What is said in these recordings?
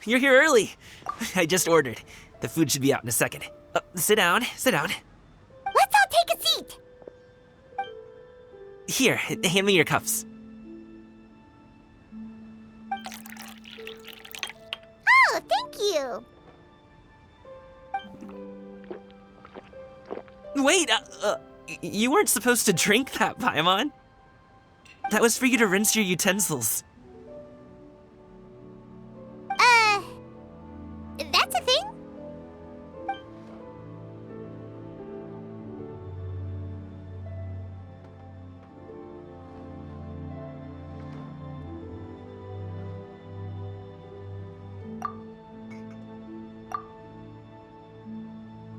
you're here early. I just ordered. The food should be out in a second. Sit down, sit down. Let's all take a seat. Here, hand me your cups. Oh, thank you. Wait, you weren't supposed to drink that, Paimon. That was for you to rinse your utensils. That's a thing?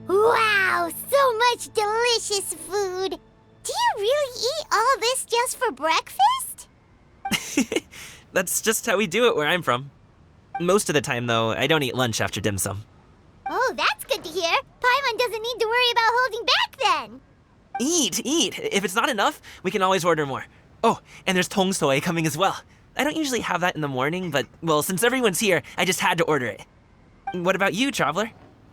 Wow, so much delicious food. Do you really eat all this just for breakfast? That's just how we do it where I'm from. Most of the time, though, I don't eat lunch after dim sum. Oh, that's good to hear. Paimon doesn't need to worry about holding back then. Eat! If it's not enough, we can always order more. Oh, and there's tong soy coming as well. I don't usually have that in the morning, but, well, since everyone's here, I just had to order it. What about you, traveler?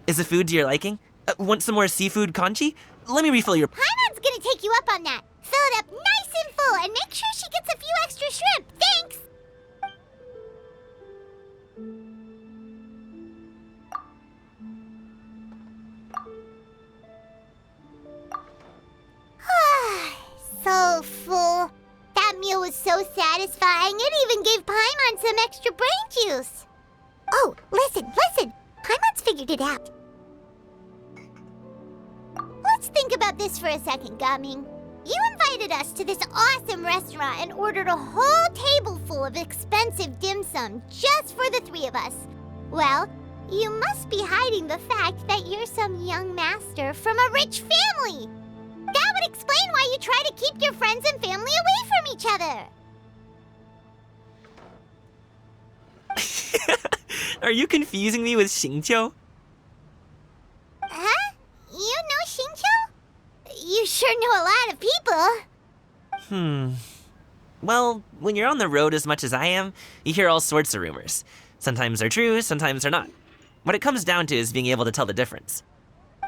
Is the food to your liking? Want some more seafood congee? Let me refill your... Paimon's gonna take you up on that. Fill it up nice and full and make sure she gets a few extra shrimp. Thanks! So full. That meal was so satisfying, it even gave Paimon some extra brain juice. Oh, listen. Paimon's figured it out. Let's think about this for a second, Gaming. You invited us to this awesome restaurant and ordered a whole table full of expensive dim sum just for the three of us. Well, you must be hiding the fact that you're some young master from a rich family. That would explain why you try to keep your friends and family away from each other. Are you confusing me with Xingqiu? Huh? You know Xingqiu? You sure know a lot of people. Well, when you're on the road as much as I am, you hear all sorts of rumors. Sometimes they're true, sometimes they're not. What it comes down to is being able to tell the difference.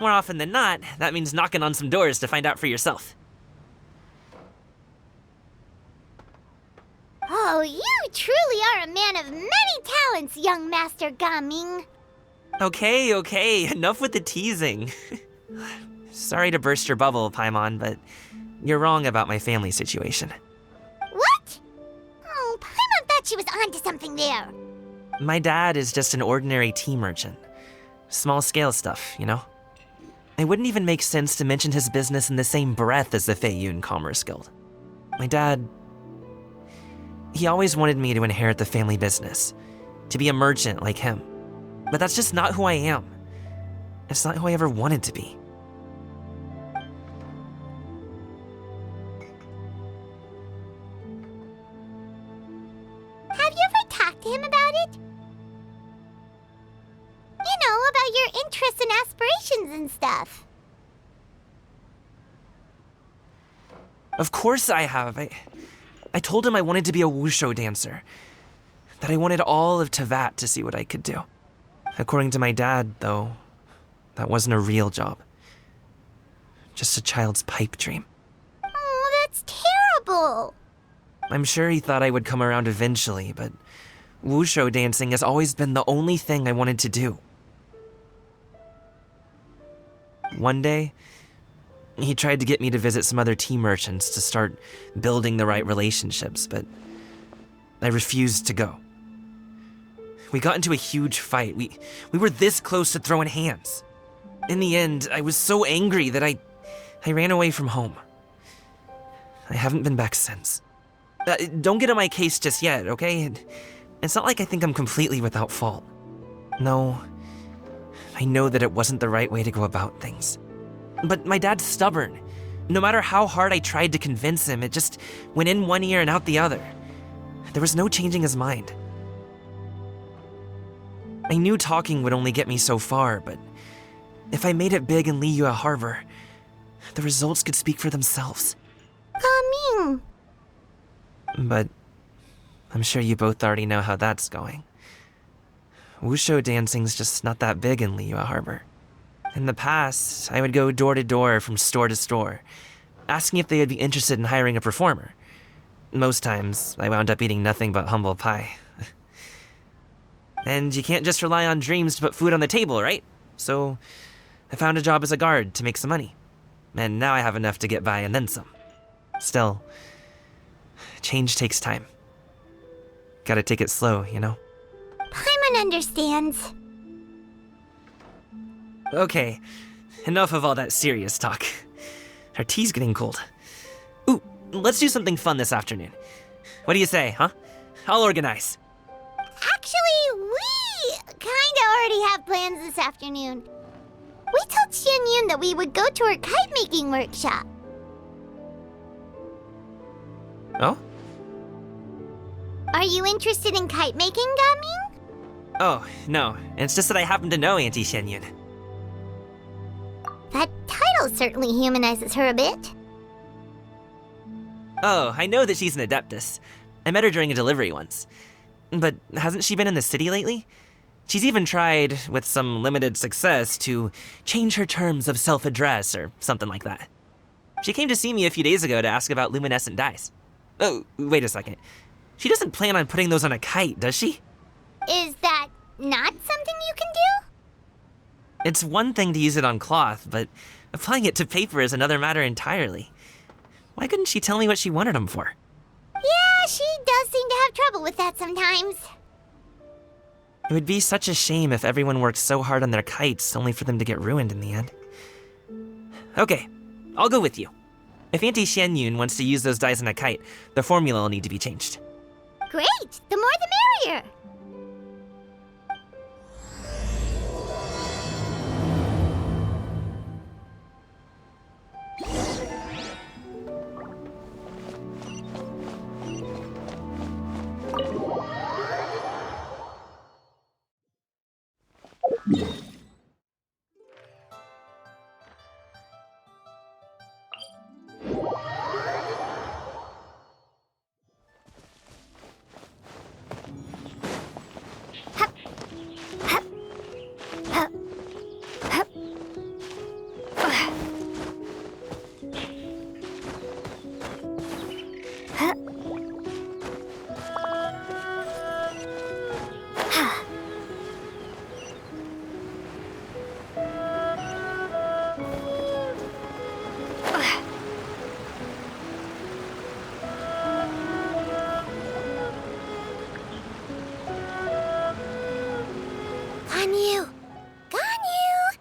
More often than not, that means knocking on some doors to find out for yourself. Oh, you truly are a man of many talents, young Master Gaming. Okay, enough with the teasing. Sorry to burst your bubble, Paimon, but you're wrong about my family situation. What? Oh, Paimon thought she was onto something there. My dad is just an ordinary tea merchant. Small-scale stuff, you know? It wouldn't even make sense to mention his business in the same breath as the Feiyun Commerce Guild. My dad... he always wanted me to inherit the family business, to be a merchant like him. But that's just not who I am. It's not who I ever wanted to be. Have you ever talked to him about it? You know, about your interests and aspirations and stuff. Of course I have. I told him I wanted to be a wushu dancer. That I wanted all of Tevat to see what I could do. According to my dad, though, that wasn't a real job. Just a child's pipe dream. Oh, that's terrible. I'm sure he thought I would come around eventually, but wushu dancing has always been the only thing I wanted to do. One day, he tried to get me to visit some other tea merchants to start building the right relationships, but I refused to go. We got into a huge fight. We were this close to throwing hands. In the end, I was so angry that I ran away from home. I haven't been back since. Don't get on my case just yet, okay? It's not like I think I'm completely without fault. No, I know that it wasn't the right way to go about things. But my dad's stubborn. No matter how hard I tried to convince him, it just went in one ear and out the other. There was no changing his mind. I knew talking would only get me so far, but if I made it big in Liyue Harbor, the results could speak for themselves. Gaming. But I'm sure you both already know how that's going. Wushu dancing's just not that big in Liyue Harbor. In the past, I would go door to door from store to store, asking if they would be interested in hiring a performer. Most times, I wound up eating nothing but humble pie. And you can't just rely on dreams to put food on the table, right? So, I found a job as a guard to make some money. And now I have enough to get by and then some. Still, change takes time. Gotta take it slow, you know? Paimon understands. Okay, enough of all that serious talk. Our tea's getting cold. Ooh, let's do something fun this afternoon. What do you say, huh? I'll organize. Actually, we kinda already have plans this afternoon. We told Xianyun that we would go to her kite-making workshop. Oh? Are you interested in kite-making, Gaming? Oh, no. It's just that I happen to know Auntie Xianyun. That title certainly humanizes her a bit. Oh, I know that she's an Adeptus. I met her during a delivery once. But hasn't she been in the city lately? She's even tried, with some limited success, to change her terms of self-address or something like that. She came to see me a few days ago to ask about luminescent dyes. Oh, wait a second. She doesn't plan on putting those on a kite, does she? Is that not something you can do? It's one thing to use it on cloth, but applying it to paper is another matter entirely. Why couldn't she tell me what she wanted them for? Yeah, she does seem to have trouble with that sometimes. It would be such a shame if everyone worked so hard on their kites only for them to get ruined in the end. Okay, I'll go with you. If Auntie Xianyun wants to use those dyes on a kite, the formula will need to be changed. Great! The more the merrier! Ganyu! Ganyu!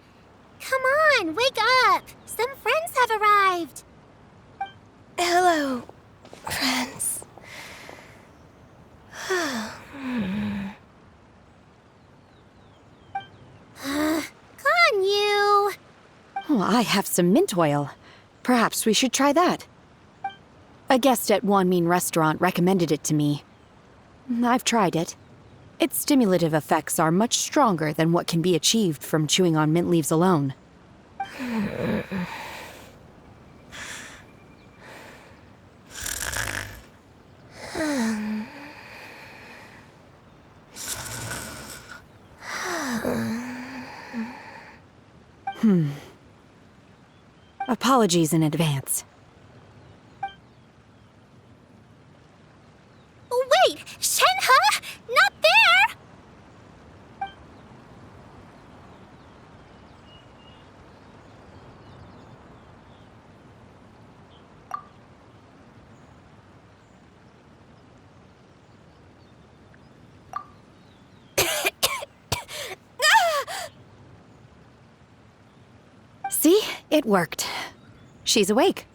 Come on, wake up! Some friends have arrived! Hello, friends. Ganyu! Oh, I have some mint oil. Perhaps we should try that. A guest at Wanmin Restaurant recommended it to me. I've tried it. Its stimulative effects are much stronger than what can be achieved from chewing on mint leaves alone. Apologies in advance. Wait! Shenhe! Not there! See? It worked. She's awake.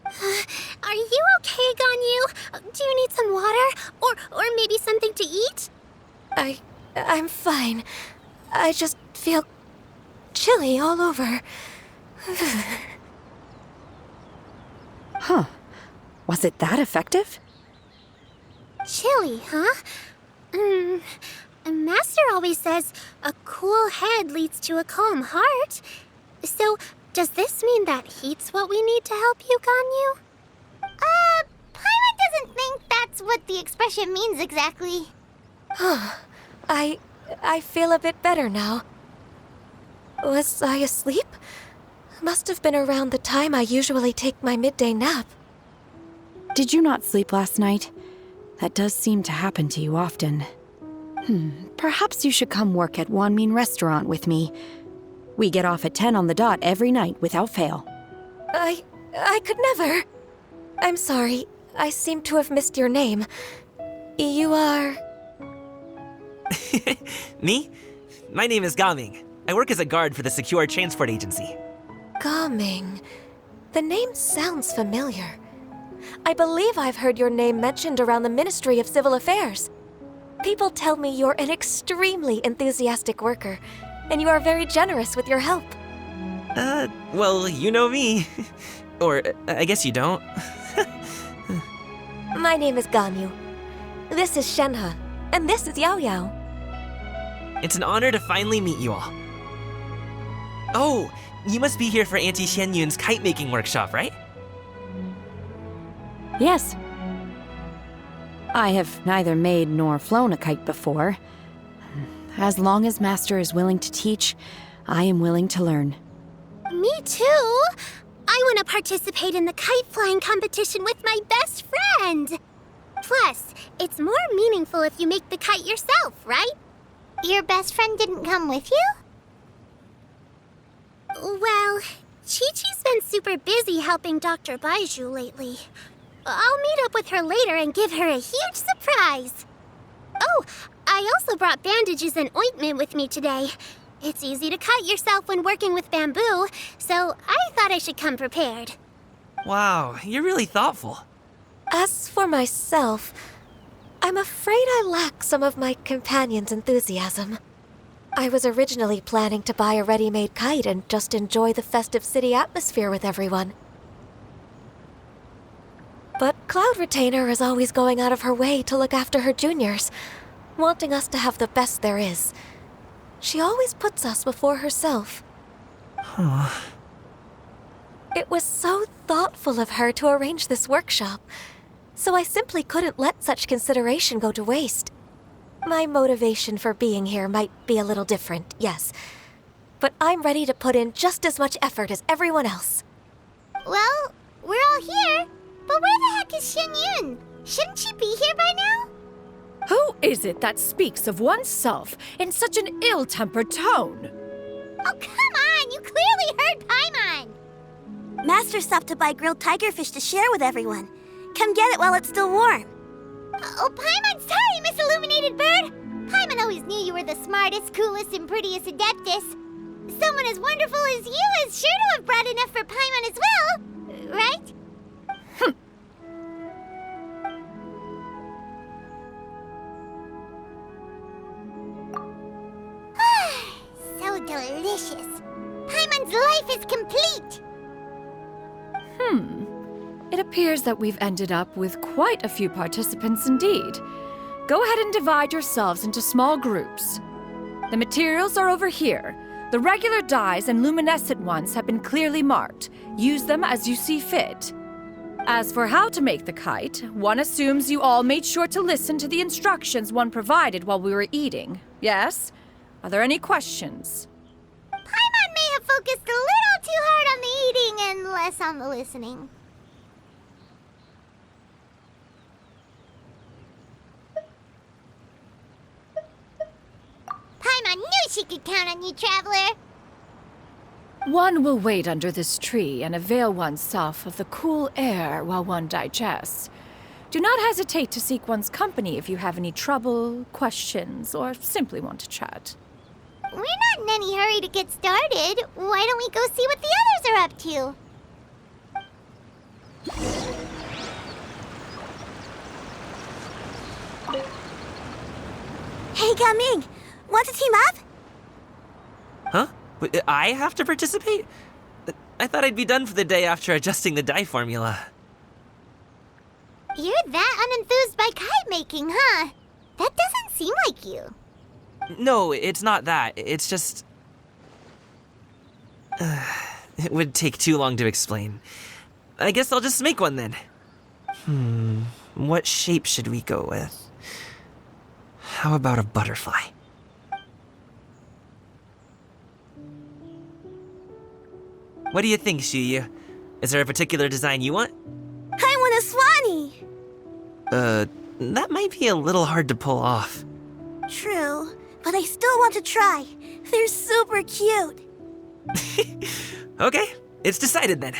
Are you okay, Ganyu? Do you need some water? Or maybe something to eat? I'm fine. I just feel chilly all over. Huh. Was it that effective? Chilly, huh? Master always says a cool head leads to a calm heart. So, does this mean that heat's what we need to help you, Ganyu? Paimon doesn't think that's what the expression means exactly. I I feel a bit better now. Was I asleep? Must have been around the time I usually take my midday nap. Did you not sleep last night? That does seem to happen to you often. Perhaps you should come work at Wanmin Restaurant with me. We get off at 10 on the dot every night without fail. I could never. I'm sorry. I seem to have missed your name. You are... Me? My name is Gaming. I work as a guard for the Secure Transport Agency. Gaming. The name sounds familiar. I believe I've heard your name mentioned around the Ministry of Civil Affairs. People tell me you're an extremely enthusiastic worker, and you are very generous with your help. Well, you know me. Or, I guess you don't. My name is Ganyu. This is Shenhe, and this is Yao Yao. It's an honor to finally meet you all. Oh, you must be here for Auntie Xianyun's kite-making workshop, right? Yes. I have neither made nor flown a kite before. As long as Master is willing to teach, I am willing to learn. Me too! I want to participate in the kite flying competition with my best friend! Plus, it's more meaningful if you make the kite yourself, right? Your best friend didn't come with you? Well, Chi-Chi's been super busy helping Dr. Baiju lately. I'll meet up with her later and give her a huge surprise. Oh, I also brought bandages and ointment with me today. It's easy to cut yourself when working with bamboo, so I thought I should come prepared. Wow, you're really thoughtful. As for myself, I'm afraid I lack some of my companion's enthusiasm. I was originally planning to buy a ready-made kite and just enjoy the festive city atmosphere with everyone. But Cloud Retainer is always going out of her way to look after her juniors, wanting us to have the best there is. She always puts us before herself. It was so thoughtful of her to arrange this workshop, so I simply couldn't let such consideration go to waste. My motivation for being here might be a little different, yes, but I'm ready to put in just as much effort as everyone else. Well, we're all here, but where the heck is Xianyun? Shouldn't she be here by now? Who is it that speaks of oneself in such an ill-tempered tone? Oh, come on! You clearly heard Paimon! Master stopped to buy grilled tigerfish to share with everyone. Come get it while it's still warm. Oh, Paimon, sorry, Miss Illuminated Bird! Paimon always knew you were the smartest, coolest, and prettiest Adeptus. Someone as wonderful as you is sure to have brought enough for Paimon as well, right? So delicious. Paimon's life is complete. It appears that we've ended up with quite a few participants indeed. Go ahead and divide yourselves into small groups. The materials are over here. The regular dyes and luminescent ones have been clearly marked. Use them as you see fit. As for how to make the kite, one assumes you all made sure to listen to the instructions one provided while we were eating. Yes? Are there any questions? Paimon may have focused a little too hard on the eating and less on the listening. Paimon knew she could count on you, Traveler. One will wait under this tree and avail oneself of the cool air while one digests. Do not hesitate to seek one's company if you have any trouble, questions, or simply want to chat. We're not in any hurry to get started. Why don't we go see what the others are up to? Hey, Gaming! Want to team up? Huh? I have to participate? I thought I'd be done for the day after adjusting the dye formula. You're that unenthused by kite making, huh? That doesn't seem like you. No, it's not that. It's just... it would take too long to explain. I guess I'll just make one then. What shape should we go with? How about a butterfly? What do you think, Shuyu? Is there a particular design you want? I want a Swanee! That might be a little hard to pull off. True, but I still want to try. They're super cute. Okay, it's decided then.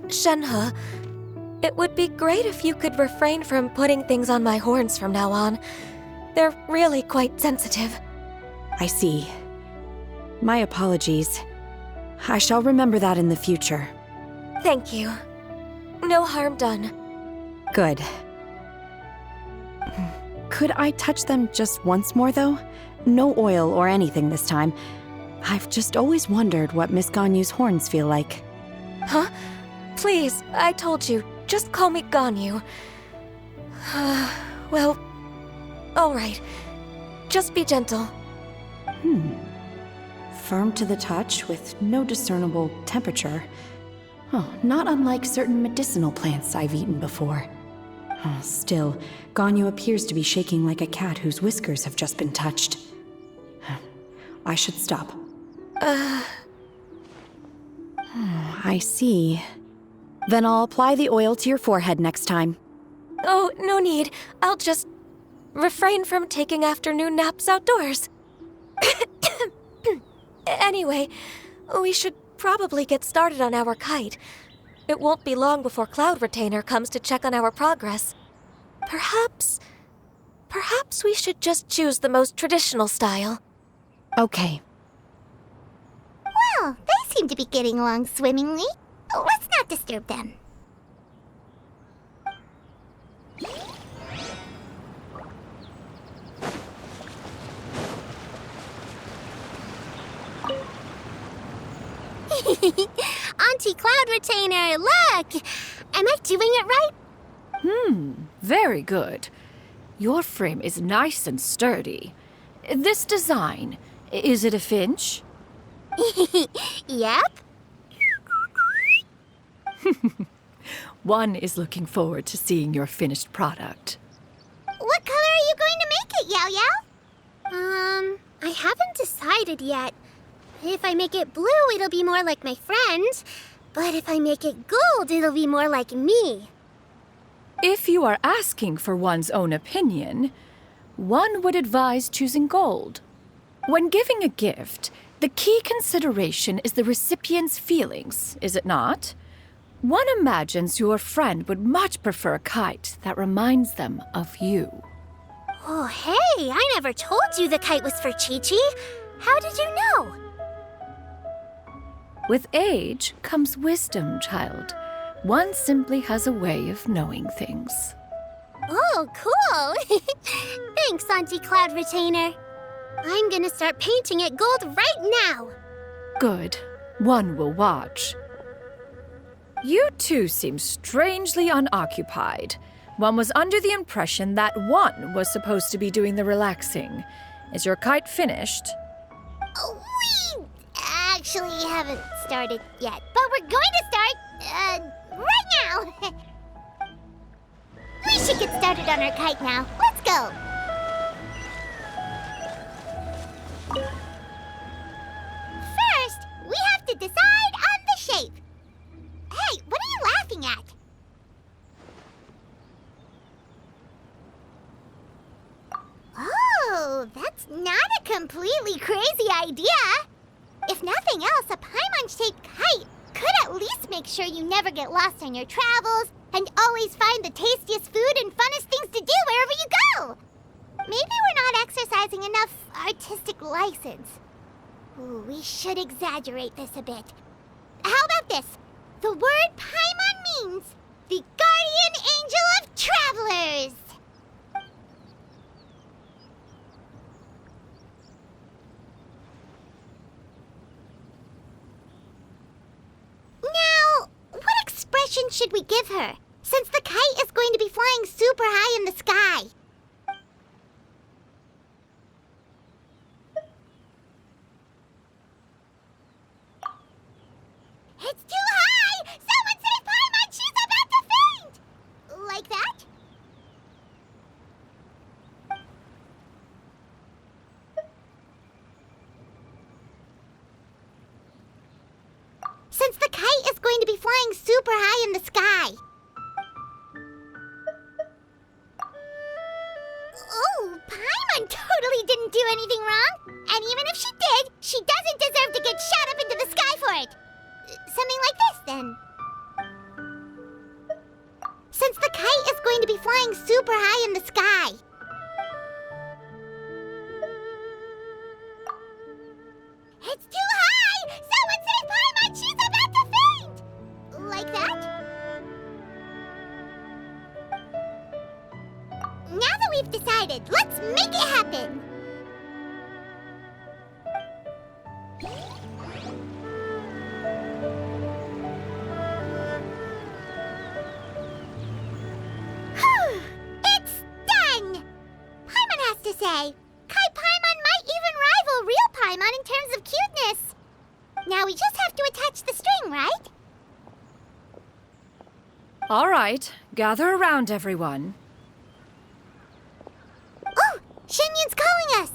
Shenhe, it would be great if you could refrain from putting things on my horns from now on. They're really quite sensitive. I see. My apologies. I shall remember that in the future. Thank you. No harm done. Good. Could I touch them just once more, though? No oil or anything this time. I've just always wondered what Miss Ganyu's horns feel like. Huh? Please, I told you, just call me Ganyu. Well, all right. Just be gentle. Firm to the touch with no discernible temperature. Oh, not unlike certain medicinal plants I've eaten before. Oh, still, Ganyu appears to be shaking like a cat whose whiskers have just been touched. I should stop. I see. Then I'll apply the oil to your forehead next time. Oh, no need. I'll just refrain from taking afternoon naps outdoors. Anyway, we should probably get started on our kite. It won't be long before Cloud Retainer comes to check on our progress. Perhaps we should just choose the most traditional style. Okay. Well, they seem to be getting along swimmingly. Let's not disturb them. Auntie Cloud Retainer, look! Am I doing it right? Very good. Your frame is nice and sturdy. This design, is it a finch? Yep. One is looking forward to seeing your finished product. What color are you going to make it, Yao Yao? I haven't decided yet. If I make it blue, it'll be more like my friend. But if I make it gold, it'll be more like me. If you are asking for one's own opinion, one would advise choosing gold. When giving a gift, the key consideration is the recipient's feelings, is it not? One imagines your friend would much prefer a kite that reminds them of you. Oh, hey, I never told you the kite was for Chi-Chi. How did you know? With age comes wisdom, child. One simply has a way of knowing things. Oh, cool. Thanks, Auntie Cloud Retainer. I'm gonna start painting it gold right now. Good. One will watch. You two seem strangely unoccupied. One was under the impression that one was supposed to be doing the relaxing. Is your kite finished? We actually haven't started yet, but we're going to start, right now. We should get started on our kite now. Let's go. First, we have to decide on the shape. Hey, what are you laughing at? Oh, that's not a completely crazy idea. If nothing else, a Paimon-shaped kite could at least make sure you never get lost on your travels and always find the tastiest food and funnest things to do wherever you go. Maybe we're not exercising enough artistic license. Ooh, we should exaggerate this a bit. How about this? The word Paimon means the guardian angel of travelers. Now, what expression should we give her, since the kite is going to be flying super high in the sky? It's too high! Someone save Paimon! She's about to faint! flying super high in the sky. Oh, Paimon totally didn't do anything wrong. And even if she did, she doesn't deserve to get shot up into the sky for it. Something like this, then. Since the kite is going to be flying super high in the sky. It's too high! Someone save Paimon! She's about to faint! Like that? Now that we've decided, let's make it happen! It's done! Paimon has to say, Kai Paimon might even rival real Paimon in terms of cuteness. Now we just have to attach the string, right? All right, gather around, everyone. Oh, Shenyan's calling us!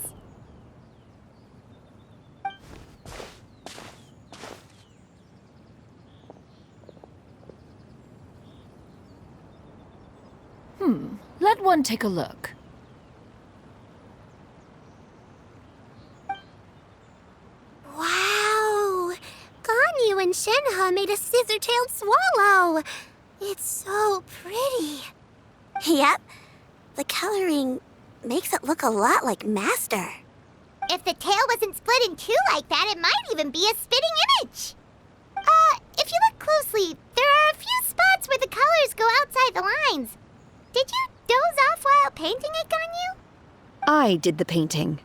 Let one take a look. Wow! Ganyu and Shenhe made a scissor-tailed swallow. It's so pretty. Yep. The coloring makes it look a lot like Master. If the tail wasn't split in two like that, it might even be a spitting image. If you look closely, there are a few spots where the colors go outside the lines. Did you doze off while painting it, Ganyu? I did the painting.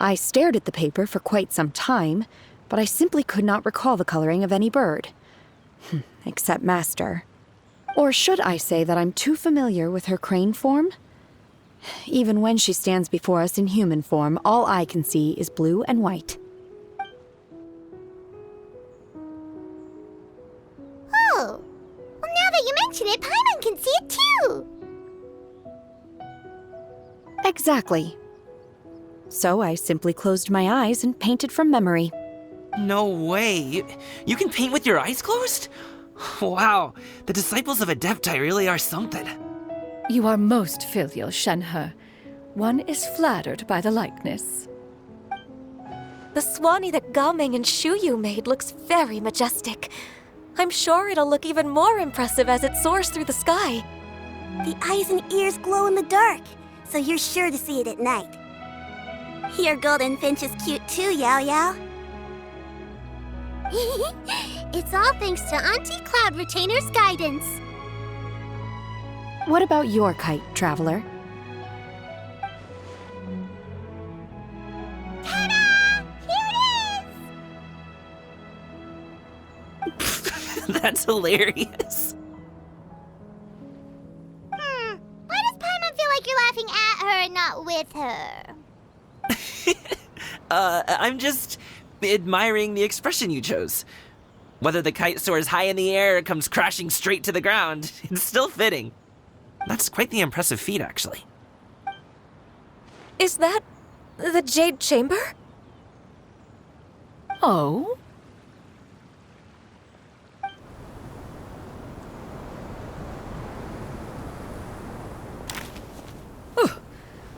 I stared at the paper for quite some time, but I simply could not recall the coloring of any bird. Except Master. Or should I say that I'm too familiar with her crane form? Even when she stands before us in human form, all I can see is blue and white. Oh, well, now that you mention it, Paimon can see it too. Exactly. So I simply closed my eyes and painted from memory. No way. You can paint with your eyes closed? Wow, the disciples of Adepti really are something. You are most filial, Shenhe. One is flattered by the likeness. The Swanee that Gaming and Shuyu made looks very majestic. I'm sure it'll look even more impressive as it soars through the sky. The eyes and ears glow in the dark, so you're sure to see it at night. Your golden finch is cute too, Yao Yao. It's all thanks to Auntie Cloud Retainer's guidance. What about your kite, Traveler? Ta-da! Here it is! That's hilarious. Why does Paimon feel like you're laughing at her and not with her? I'm just admiring the expression you chose. Whether the kite soars high in the air or comes crashing straight to the ground, it's still fitting. That's quite the impressive feat, actually. Is that the Jade Chamber? Oh?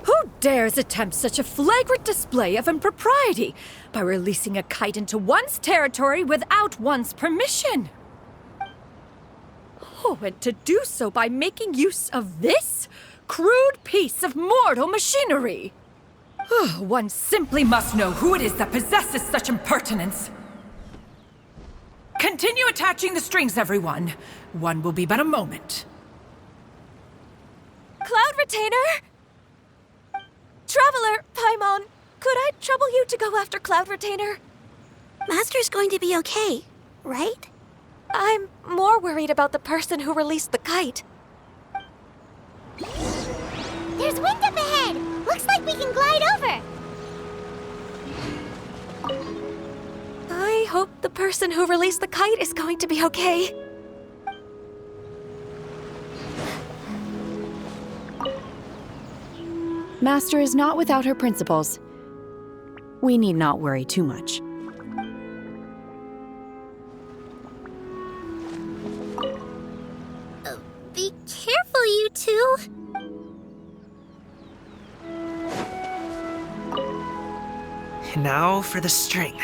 Who dares attempt such a flagrant display of impropriety by releasing a kite into one's territory without one's permission? Oh, and to do so by making use of this crude piece of mortal machinery. One simply must know who it is that possesses such impertinence. Continue attaching the strings, everyone. One will be but a moment. Cloud Retainer? Traveler, Paimon, could I trouble you to go after Cloud Retainer? Master's going to be okay, right? I'm more worried about the person who released the kite. There's wind up ahead! Looks like we can glide over! I hope the person who released the kite is going to be okay. Master is not without her principles. We need not worry too much. And now for the string.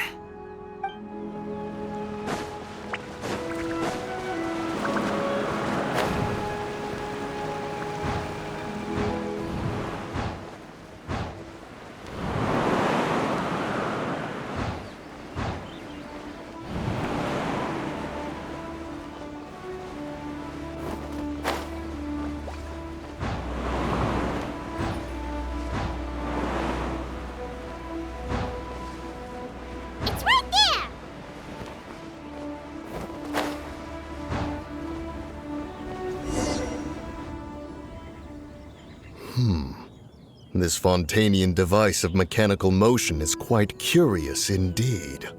It's right there! This Fontanian device of mechanical motion is quite curious indeed.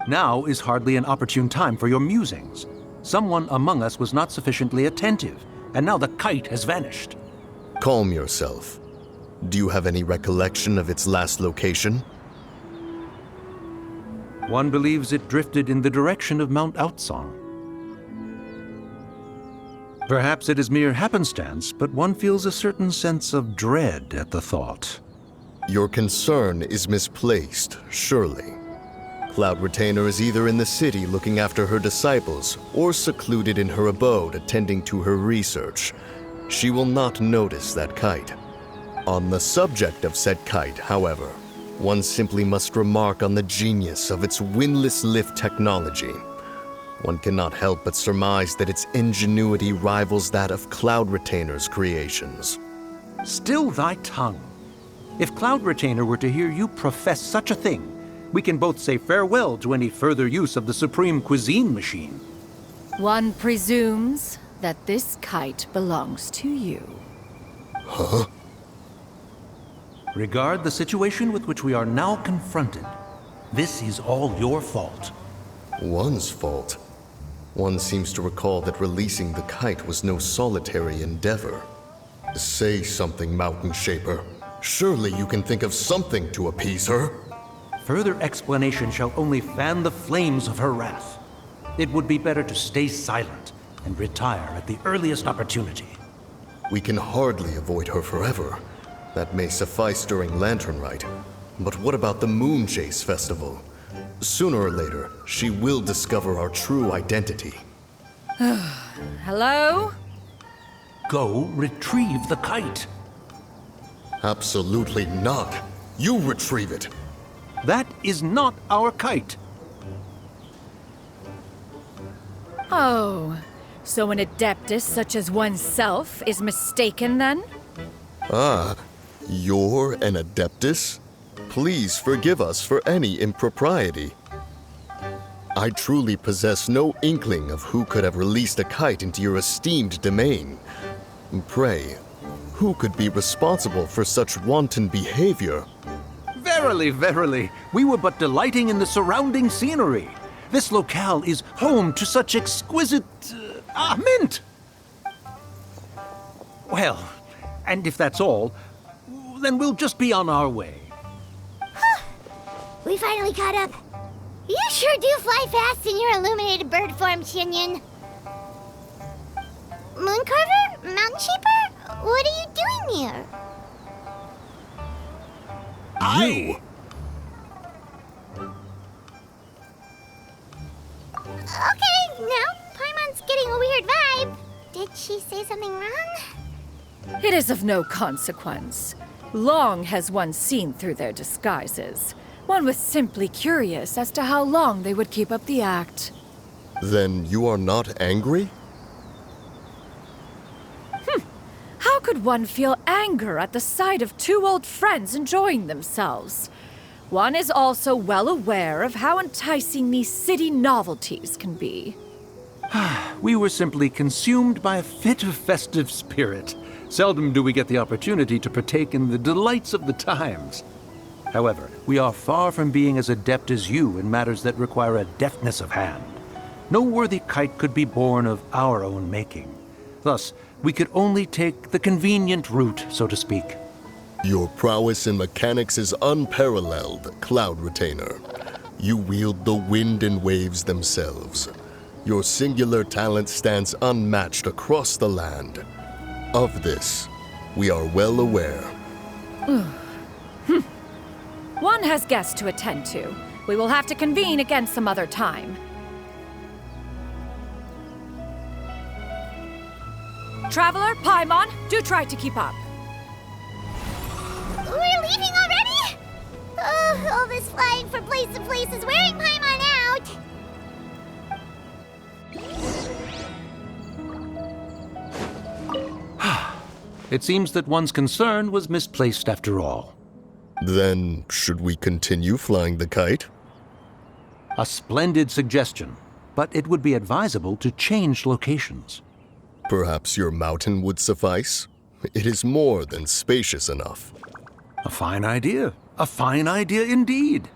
Now is hardly an opportune time for your musings. Someone among us was not sufficiently attentive, and now the kite has vanished. Calm yourself. Do you have any recollection of its last location? One believes it drifted in the direction of Mount Outsong. Perhaps it is mere happenstance, but one feels a certain sense of dread at the thought. Your concern is misplaced, surely. Cloud Retainer is either in the city looking after her disciples or secluded in her abode attending to her research. She will not notice that kite. On the subject of said kite, however, one simply must remark on the genius of its windless lift technology. One cannot help but surmise that its ingenuity rivals that of Cloud Retainer's creations. Still thy tongue. If Cloud Retainer were to hear you profess such a thing, we can both say farewell to any further use of the Supreme Cuisine Machine. One presumes that this kite belongs to you. Huh? Regard the situation with which we are now confronted. This is all your fault. One's fault. One seems to recall that releasing the kite was no solitary endeavor. Say something, Mountain Shaper. Surely you can think of something to appease her. Further explanation shall only fan the flames of her wrath. It would be better to stay silent and retire at the earliest opportunity. We can hardly avoid her forever. That may suffice during Lantern Rite. But what about the Moon Chase Festival? Sooner or later, she will discover our true identity. Hello? Go retrieve the kite. Absolutely not. You retrieve it. That is not our kite. Oh, so an adeptus such as oneself is mistaken then? Ah, you're an Adeptus? Please forgive us for any impropriety. I truly possess no inkling of who could have released a kite into your esteemed domain. Pray, who could be responsible for such wanton behavior? Verily, verily, we were but delighting in the surrounding scenery. This locale is home to such exquisite... mint! Well, and if that's all, then we'll just be on our way. We finally caught up. You sure do fly fast in your illuminated bird form, Shinyan. Mooncarver? Mountain Shaper? What are you doing here? You! Okay, now Paimon's getting a weird vibe. Did she say something wrong? It is of no consequence. Long has one seen through their disguises. One was simply curious as to how long they would keep up the act. Then you are not angry? How could one feel anger at the sight of two old friends enjoying themselves? One is also well aware of how enticing these city novelties can be. We were simply consumed by a fit of festive spirit. Seldom do we get the opportunity to partake in the delights of the times. However, we are far from being as adept as you in matters that require a deftness of hand. No worthy kite could be born of our own making. Thus, we could only take the convenient route, so to speak. Your prowess in mechanics is unparalleled, Cloud Retainer. You wield the wind and waves themselves. Your singular talent stands unmatched across the land. Of this, we are well aware. One has guests to attend to. We will have to convene again some other time. Traveler, Paimon, do try to keep up. We're leaving already? Oh, all this flying from place to place is wearing Paimon out. It seems that one's concern was misplaced after all. Then, should we continue flying the kite? A splendid suggestion, but it would be advisable to change locations. Perhaps your mountain would suffice? It is more than spacious enough. A fine idea. A fine idea indeed.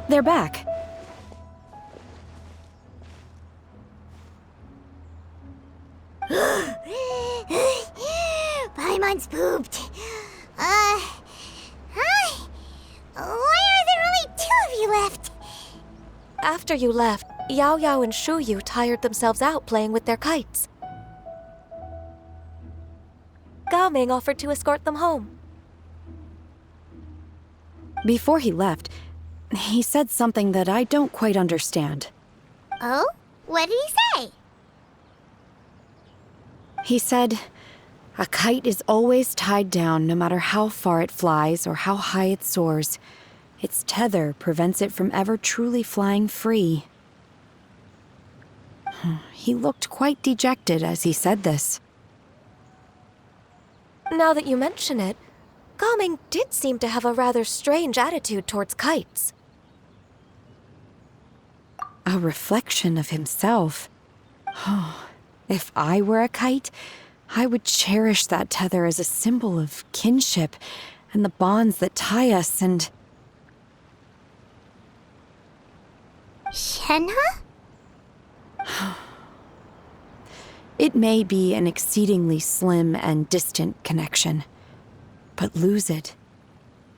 They're back. Paimon's pooped. Hi. Why are there only 2 of you left? After you left, Yao Yao and Shu Yu tired themselves out playing with their kites. Gao Ming offered to escort them home. Before he left, he said something that I don't quite understand. Oh? What did he say? He said, a kite is always tied down no matter how far it flies or how high it soars. Its tether prevents it from ever truly flying free. He looked quite dejected as he said this. Now that you mention it, Gao Ming did seem to have a rather strange attitude towards kites. A reflection of himself. If I were a kite, I would cherish that tether as a symbol of kinship and the bonds that tie us and... Shenhe? It may be an exceedingly slim and distant connection, but lose it,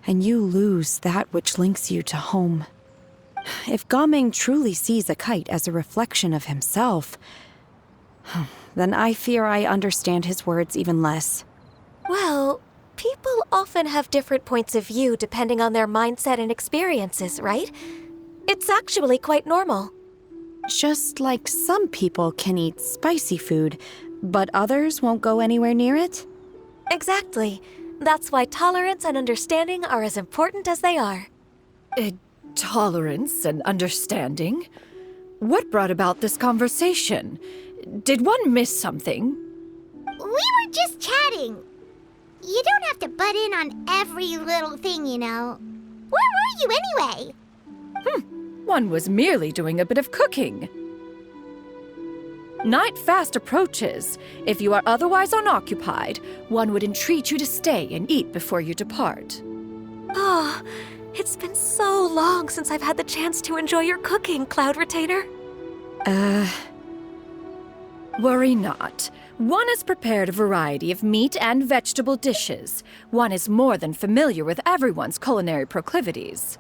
and you lose that which links you to home. If Gao Ming truly sees a kite as a reflection of himself, then I fear I understand his words even less. Well, people often have different points of view depending on their mindset and experiences, right? It's actually quite normal. Just like some people can eat spicy food, but others won't go anywhere near it? Exactly. That's why tolerance and understanding are as important as they are. Tolerance and understanding? What brought about this conversation? Did one miss something? We were just chatting. You don't have to butt in on every little thing, you know. Where were you anyway? One was merely doing a bit of cooking. Night fast approaches. If you are otherwise unoccupied, one would entreat you to stay and eat before you depart. Oh, it's been so long since I've had the chance to enjoy your cooking, Cloud Retainer. Worry not. One has prepared a variety of meat and vegetable dishes. One is more than familiar with everyone's culinary proclivities.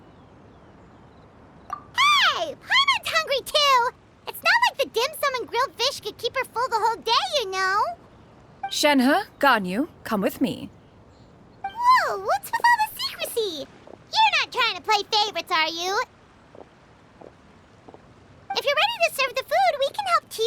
Hey! Paimon's hungry too! It's not like the dim sum and grilled fish could keep her full the whole day, you know? Shenhe, Ganyu, come with me. Whoa, what's with all the secrecy? You're not trying to play favorites, are you? If you're ready to serve the food, we can help too.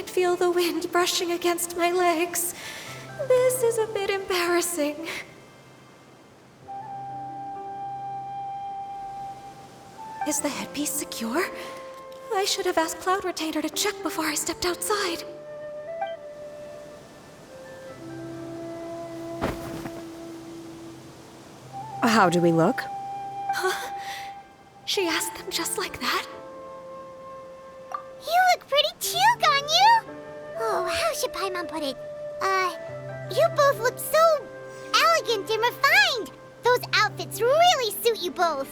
just feel the wind brushing against my legs. This is a bit embarrassing. Is the headpiece secure? I should have asked Cloud Retainer to check before I stepped outside. How do we look? Huh? She asked them just like that? You look pretty too, Ganyu! Oh, how should Paimon put it? You both look so elegant and refined! Those outfits really suit you both.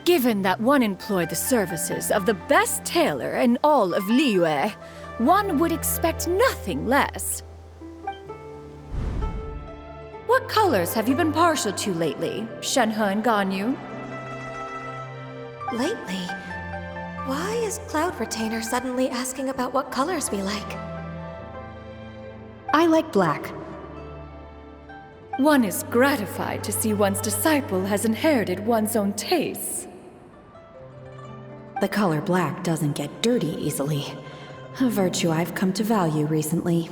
Given that one employed the services of the best tailor in all of Liyue, one would expect nothing less. What colors have you been partial to lately, Shenhe and Ganyu? Lately? Why is Cloud Retainer suddenly asking about what colors we like? I like black. One is gratified to see one's disciple has inherited one's own tastes. The color black doesn't get dirty easily. A virtue I've come to value recently.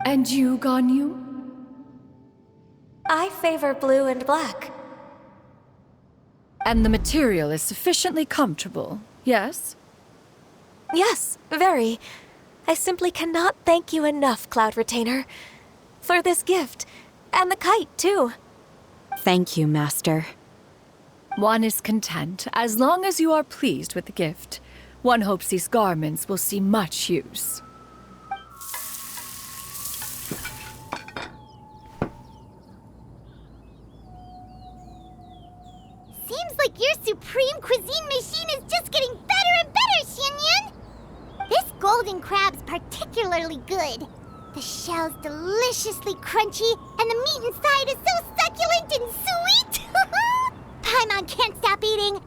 And you, Ganyu? I favor blue and black. And the material is sufficiently comfortable, yes? Yes, very. I simply cannot thank you enough, Cloud Retainer, for this gift. And the kite, too. Thank you, Master. One is content as long as you are pleased with the gift. One hopes these garments will see much use. Seems like your supreme cuisine machine is just getting better and better, Xinyun! This golden crab's particularly good. The shell's deliciously crunchy, and the meat inside is so succulent and sweet! Paimon can't stop eating.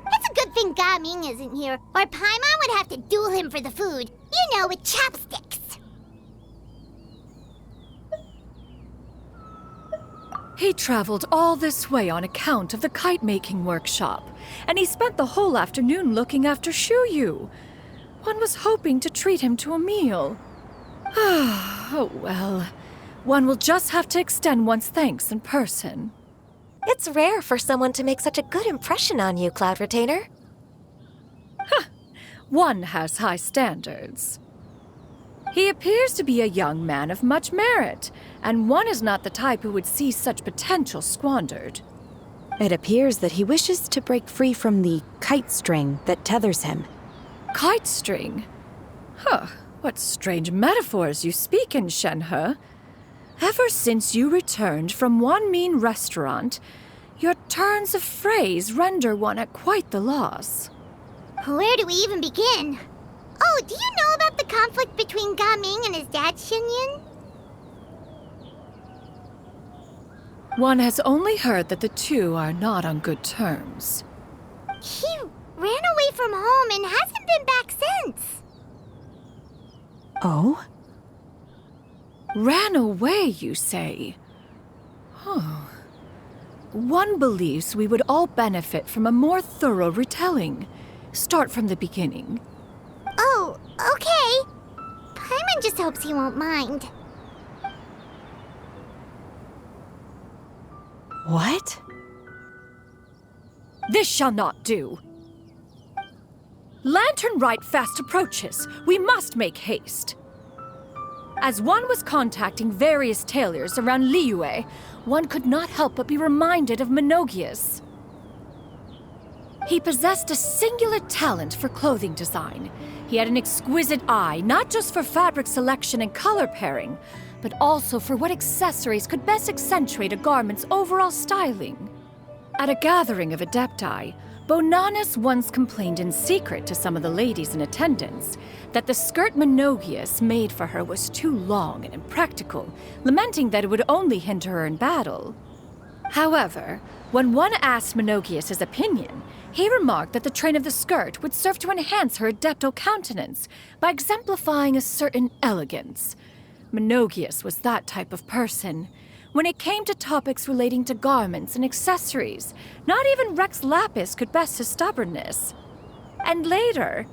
It's a good thing Gaming isn't here, or Paimon would have to duel him for the food. You know, with chopsticks. He traveled all this way on account of the kite-making workshop, and he spent the whole afternoon looking after Shuyu. One was hoping to treat him to a meal. Oh well, one will just have to extend one's thanks in person. It's rare for someone to make such a good impression on you, Cloud Retainer. One has high standards. He appears to be a young man of much merit, and one is not the type who would see such potential squandered. It appears that he wishes to break free from the kite string that tethers him. Kite string? Huh, what strange metaphors you speak in, Shenhe. Ever since you returned from one mean restaurant, your turns of phrase render one at quite the loss. Where do we even begin? Oh, do you know about the conflict between Gaming and his dad, Xinyun? One has only heard that the two are not on good terms. He ran away from home and hasn't been back since. Oh? Ran away, you say? Oh. One believes we would all benefit from a more thorough retelling. Start from the beginning. Oh, okay. Paimon just hopes he won't mind. What? This shall not do. Lantern Rite fast approaches. We must make haste. As one was contacting various tailors around Liyue, one could not help but be reminded of Menogias. He possessed a singular talent for clothing design. He had an exquisite eye, not just for fabric selection and color pairing, but also for what accessories could best accentuate a garment's overall styling. At a gathering of Adepti, Bonanis once complained in secret to some of the ladies in attendance that the skirt Menogias made for her was too long and impractical, lamenting that it would only hinder her in battle. However, when one asked Menogias his opinion, he remarked that the train of the skirt would serve to enhance her adeptal countenance by exemplifying a certain elegance. Menogias was that type of person. When it came to topics relating to garments and accessories, not even Rex Lapis could best his stubbornness. And later...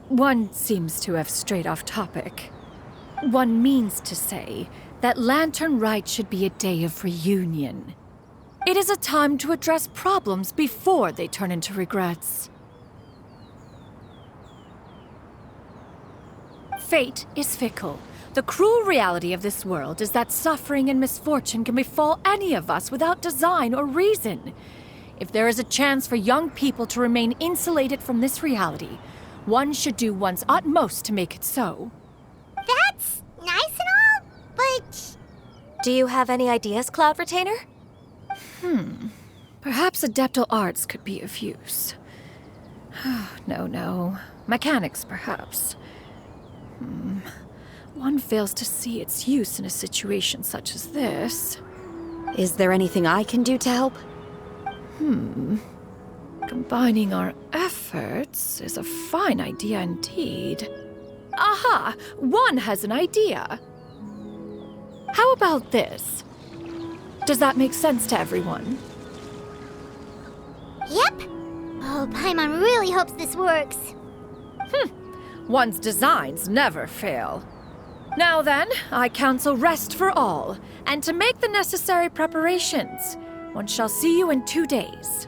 One seems to have strayed off topic. One means to say that Lantern Rite should be a day of reunion. It is a time to address problems before they turn into regrets. Fate is fickle. The cruel reality of this world is that suffering and misfortune can befall any of us without design or reason. If there is a chance for young people to remain insulated from this reality, one should do one's utmost to make it so. That's nice and all, but... Do you have any ideas, Cloud Retainer? Perhaps adeptal arts could be of use. No. Mechanics, perhaps. One fails to see its use in a situation such as this. Is there anything I can do to help? Combining our efforts is a fine idea indeed. Aha! One has an idea. How about this? Does that make sense to everyone? Yep. Oh, Paimon really hopes this works. One's designs never fail. Now then, I counsel rest for all, and to make the necessary preparations. One shall see you in 2 days.